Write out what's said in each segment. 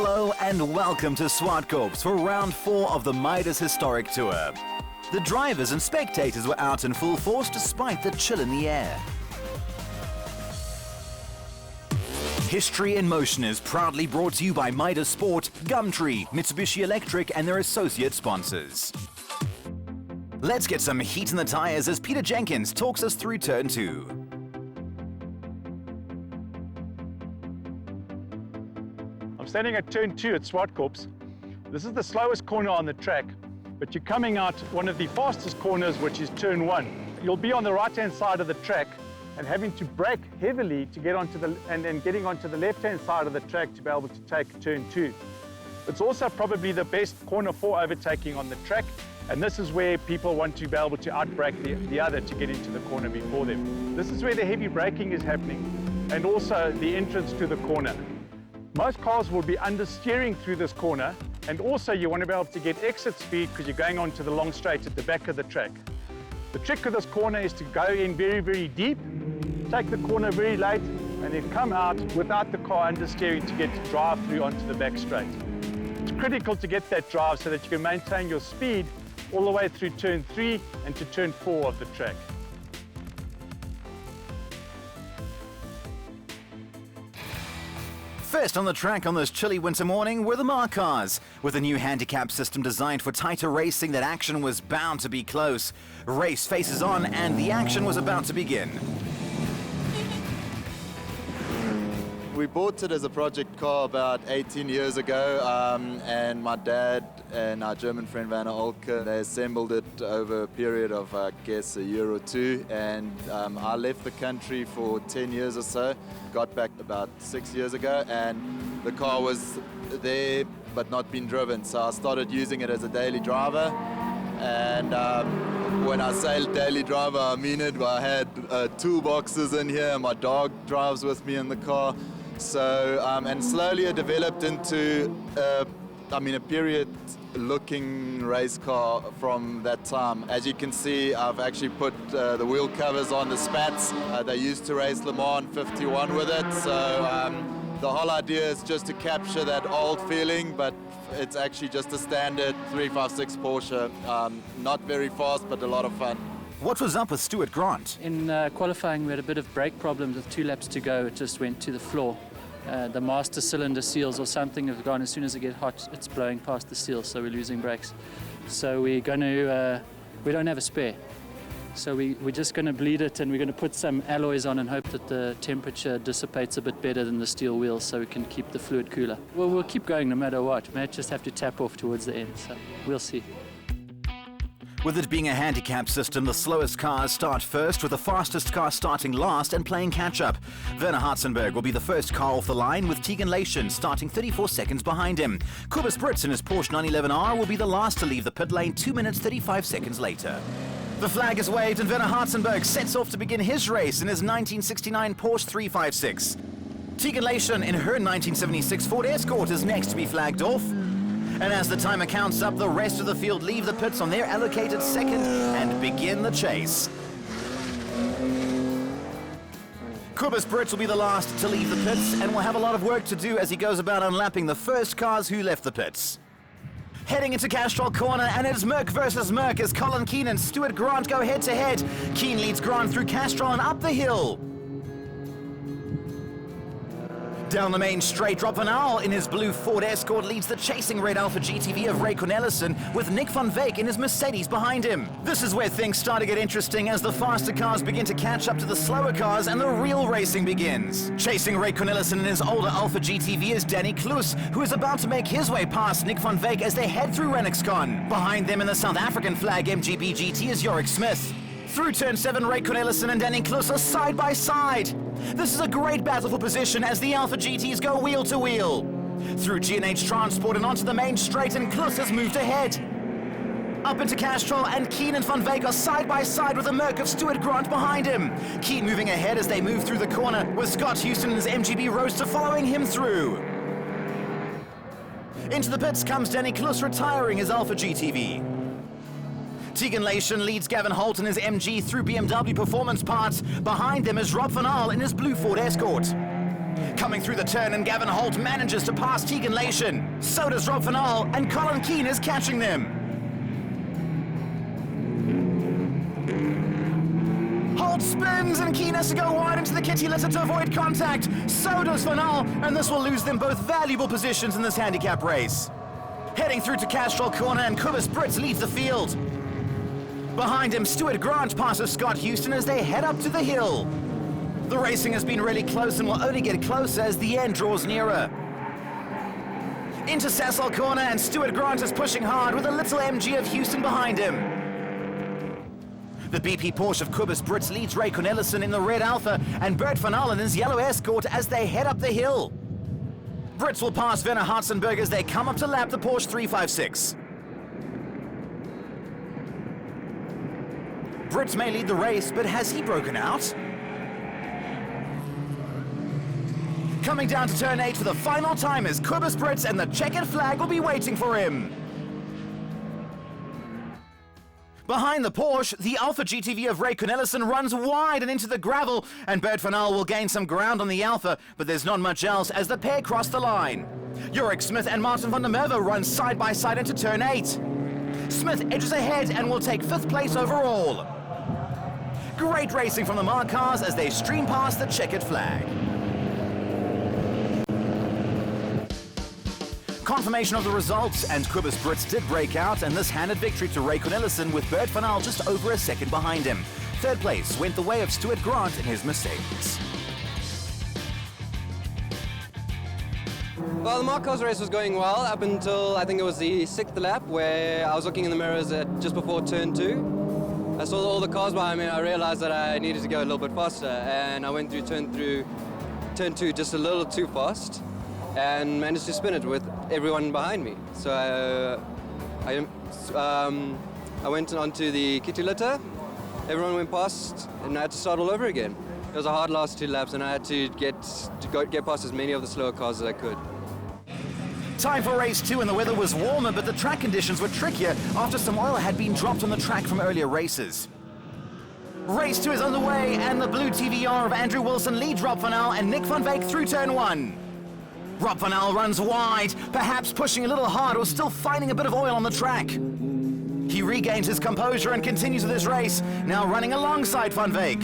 Hello and welcome to Zwartkops for round 4 of the Midas Historic Tour. The drivers and spectators were out in full force despite the chill in the air. History in Motion is proudly brought to you by Midas Sport, Gumtree, Mitsubishi Electric and their associate sponsors. Let's get some heat in the tyres as Peter Jenkins talks us through turn 2. I'm standing at turn 2 at Zwartkops. This is the slowest corner on the track, but you're coming out one of the fastest corners, which is turn 1. You'll be on the right-hand side of the track and having to brake heavily to get onto and then getting onto the left-hand side of the track to be able to take turn 2. It's also probably the best corner for overtaking on the track, and this is where people want to be able to outbrake the other to get into the corner before them. This is where the heavy braking is happening and also the entrance to the corner. Most cars will be understeering through this corner, and also you want to be able to get exit speed because you're going onto the long straight at the back of the track. The trick of this corner is to go in very, very deep, take the corner very late, and then come out without the car understeering to get to drive through onto the back straight. It's critical to get that drive so that you can maintain your speed all the way through turn 3 and to turn 4 of the track. First on the track on this chilly winter morning were the Marque Cars. With a new handicap system designed for tighter racing, that action was bound to be close. Race faces on and the action was about to begin. We bought it as a project car about 18 years ago, and my dad and our German friend Werner Olke, they assembled it over a period of, I guess, a year or two, and I left the country for 10 years or so, got back about 6 years ago, and the car was there but not been driven, so I started using it as a daily driver. And when I say daily driver, I mean it. I had toolboxes in here, my dog drives with me in the car. So, and slowly it developed into, a period-looking race car from that time. As you can see, I've actually put the wheel covers on the spats. They used to race Le Mans 51 with it, so the whole idea is just to capture that old feeling, but it's actually just a standard 356 Porsche. Not very fast, but a lot of fun. What was up with Stuart Grant? In qualifying, we had a bit of brake problems with 2 laps to go. It just went to the floor. The master cylinder seals or something have gone. As soon as it gets hot, it's blowing past the seals, so we're losing brakes. So we're going to, we don't have a spare. So we're just going to bleed it, and we're going to put some alloys on and hope that the temperature dissipates a bit better than the steel wheels so we can keep the fluid cooler. Well, we'll keep going no matter what. We might just have to tap off towards the end, so we'll see. With it being a handicap system, the slowest cars start first, with the fastest car starting last and playing catch-up. Werner Hartzenberg will be the first car off the line, with Tegan Leishon starting 34 seconds behind him. Cobus Brits in his Porsche 911R will be the last to leave the pit lane 2 minutes 35 seconds later. The flag is waved and Werner Hartzenberg sets off to begin his race in his 1969 Porsche 356. Tegan Leishon in her 1976 Ford Escort is next to be flagged off. And as the timer counts up, the rest of the field leave the pits on their allocated second and begin the chase. Cobus Brits will be the last to leave the pits and will have a lot of work to do as he goes about unlapping the first cars who left the pits. Heading into Castrol Corner, and it's Merck versus Merck as Colin Keane and Stuart Grant go head-to-head. Keane leads Grant through Castrol and up the hill. Down the main straight, Rob van Aal in his blue Ford Escort leads the chasing red Alfa GTV of Ray Cornelissen, with Nick van Veek in his Mercedes behind him. This is where things start to get interesting as the faster cars begin to catch up to the slower cars and the real racing begins. Chasing Ray Cornelissen in his older Alfa GTV is Danny Kloos, who is about to make his way past Nick van Veek as they head through Renexcon. Behind them in the South African flag MGB GT is Yorick Smith. Through turn 7, Ray Cornelissen and Danny Kloos are side by side. This is a great battle for position as the Alfa GTs go wheel to wheel. Through G&H Transport and onto the main straight, and Kloos has moved ahead. Up into Castrol, and Keane and Van Veek are side by side with the Merc of Stuart Grant behind him. Keane moving ahead as they move through the corner, with Scott Houston and his MGB Roadster following him through. Into the pits comes Danny Kloos, retiring his Alfa GTV. Tegan Leishon leads Gavin Holt in his MG through BMW Performance Parts. Behind them is Rob van Aal in his blue Ford Escort. Coming through the turn, and Gavin Holt manages to pass Tegan Lation. So does Rob Van Aal, and Colin Keane is catching them. Holt spins, and Keane has to go wide into the kitty litter to avoid contact. So does Van Aal, and this will lose them both valuable positions in this handicap race. Heading through to Castrol Corner, and Cobus Brits leads the field. Behind him, Stuart Grant passes Scott Houston as they head up to the hill. The racing has been really close and will only get closer as the end draws nearer. Into Sassol Corner, and Stuart Grant is pushing hard with a little MG of Houston behind him. The BP Porsche of Cobus Brits leads Ray Cornelissen in the red Alpha, and Bert Van Aal in his yellow Escort as they head up the hill. Brits will pass Werner Hartzenberg as they come up to lap the Porsche 356. Brits may lead the race, but has he broken out? Coming down to turn 8 for the final time is Cobus Brits, and the checkered flag will be waiting for him. Behind the Porsche, the Alpha GTV of Ray Cornelissen runs wide and into the gravel, and Bert Van Aal will gain some ground on the Alpha, but there's not much else as the pair cross the line. Yorick Smith and Martin van der Merwe run side by side into turn 8. Smith edges ahead and will take 5th place overall. Great racing from the Marque Cars as they stream past the checkered flag. Confirmation of the results, and Cobus Brits did break out, and this handed victory to Ray Cornelissen with Bert Van Aal just over a second behind him. 3rd place went the way of Stuart Grant in his Mercedes. Well, the Marque Cars race was going well up until I think it was the 6th lap, where I was looking in the mirrors at just before turn 2. I saw all the cars behind me, and I realized that I needed to go a little bit faster, and I went through turn 2 just a little too fast and managed to spin it with everyone behind me. So I went onto the kitty litter, everyone went past, and I had to start all over again. It was a hard last 2 laps, and I had to get past as many of the slower cars as I could. Time for race 2, and the weather was warmer, but the track conditions were trickier after some oil had been dropped on the track from earlier races. Race 2 is underway, and the blue TVR of Andrew Wilson leads Rob Van Aal and Nick van Wyk through turn 1. Rob Van Aal runs wide, perhaps pushing a little hard or still finding a bit of oil on the track. He regains his composure and continues with his race, now running alongside Van Wyk.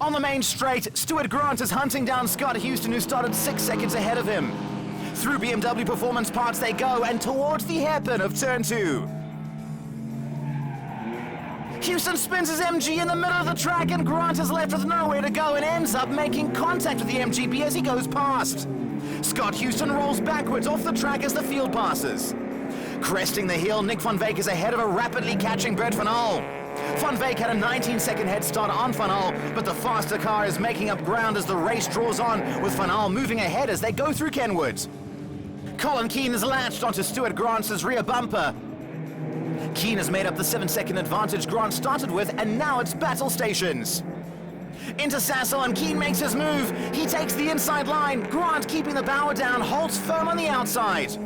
On the main straight, Stuart Grant is hunting down Scott Houston, who started 6 seconds ahead of him. Through BMW Performance Parts they go, and towards the hairpin of turn 2. Houston spins his MG in the middle of the track, and Grant is left with nowhere to go and ends up making contact with the MGB as he goes past. Scott Houston rolls backwards off the track as the field passes. Cresting the hill, Nick van Wyk is ahead of a rapidly catching Bert Van Aal. Van Wyk had a 19-second head start on Van Aal, but the faster car is making up ground as the race draws on, with Van Aal moving ahead as they go through Kenwood. Colin Keane is latched onto Stuart Grant's rear bumper. Keane has made up the 7-second advantage Grant started with, and now it's battle stations. Into Sassel, and Keane makes his move. He takes the inside line. Grant keeping the power down, holds firm on the outside.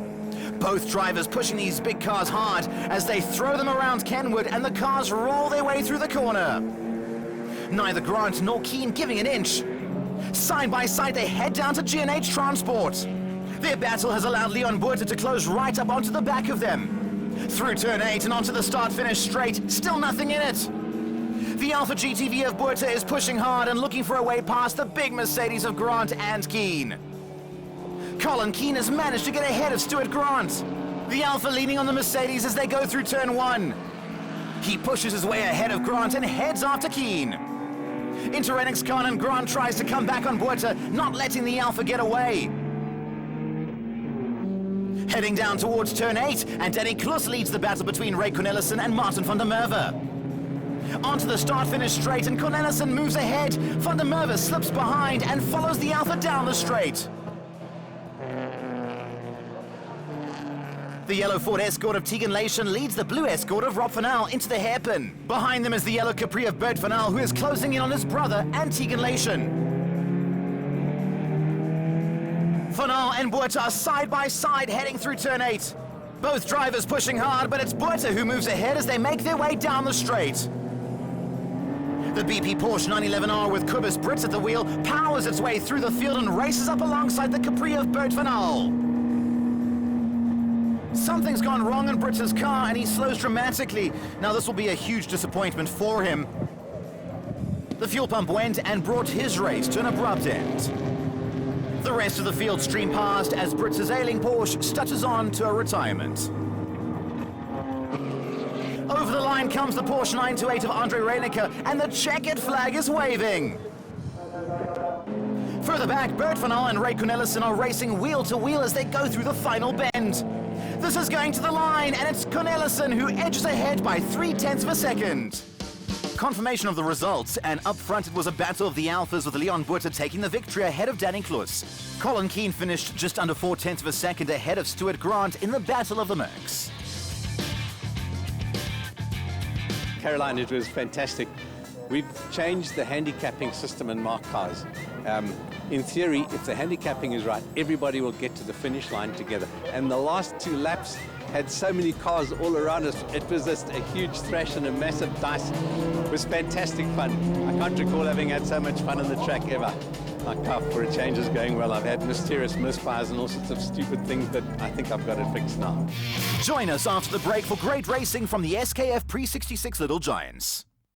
Both drivers pushing these big cars hard as they throw them around Kenwood, and the cars roll their way through the corner. Neither Grant nor Keane giving an inch. Side by side they head down to G&H Transport. Their battle has allowed Leon Buerter to close right up onto the back of them. Through turn 8 and onto the start-finish straight, still nothing in it. The Alpha GTV of Buerter is pushing hard and looking for a way past the big Mercedes of Grant and Keane. Colin Keane has managed to get ahead of Stuart Grant. The Alpha leading on the Mercedes as they go through turn 1. He pushes his way ahead of Grant and heads after Keane. Into Renix Khan, and Grant tries to come back on Buerter, not letting the Alpha get away. Heading down towards turn 8, and Danny Kloos leads the battle between Ray Cornelissen and Martin van der Merwe. Onto the start-finish straight, and Cornelissen moves ahead. Van der Merwe slips behind and follows the Alpha down the straight. The yellow Ford Escort of Tegan Lation leads the blue Escort of Rob Van Aal into the hairpin. Behind them is the yellow Capri of Bert Van Aal, who is closing in on his brother and Tegan Lation. Van Aal and Buerter are side by side heading through turn 8. Both drivers pushing hard, but it's Buerter who moves ahead as they make their way down the straight. The BP Porsche 911R with Cobus Brits at the wheel powers its way through the field and races up alongside the Capri of Bert van Aal. Something's gone wrong in Brits' car and he slows dramatically. Now this will be a huge disappointment for him. The fuel pump went and brought his race to an abrupt end. The rest of the field streamed past as Brits' ailing Porsche stutters on to a retirement. Over the line comes the Porsche 928 of Andre Reinecker, and the checkered flag is waving. Further back, Bert van Aal and Ray Cornelissen are racing wheel to wheel as they go through the final bend. This is going to the line, and it's Cornelissen who edges ahead by 0.3 of a second. Confirmation of the results, and up front it was a battle of the Alphas with Leon Butter taking the victory ahead of Danny Kloos. Colin Keane finished just under 0.4 of a second ahead of Stuart Grant in the battle of the Mercs. Caroline, it was fantastic. We've changed the handicapping system in Marque Cars. In theory, if the handicapping is right, everybody will get to the finish line together. And the last 2 laps had so many cars all around us. It was just a huge thrash and a massive dice. It was fantastic fun. I can't recall having had so much fun on the track ever. My car, for a change, is going well. I've had mysterious misfires and all sorts of stupid things, but I think I've got it fixed now. Join us after the break for great racing from the SKF Pre-66 Little Giants.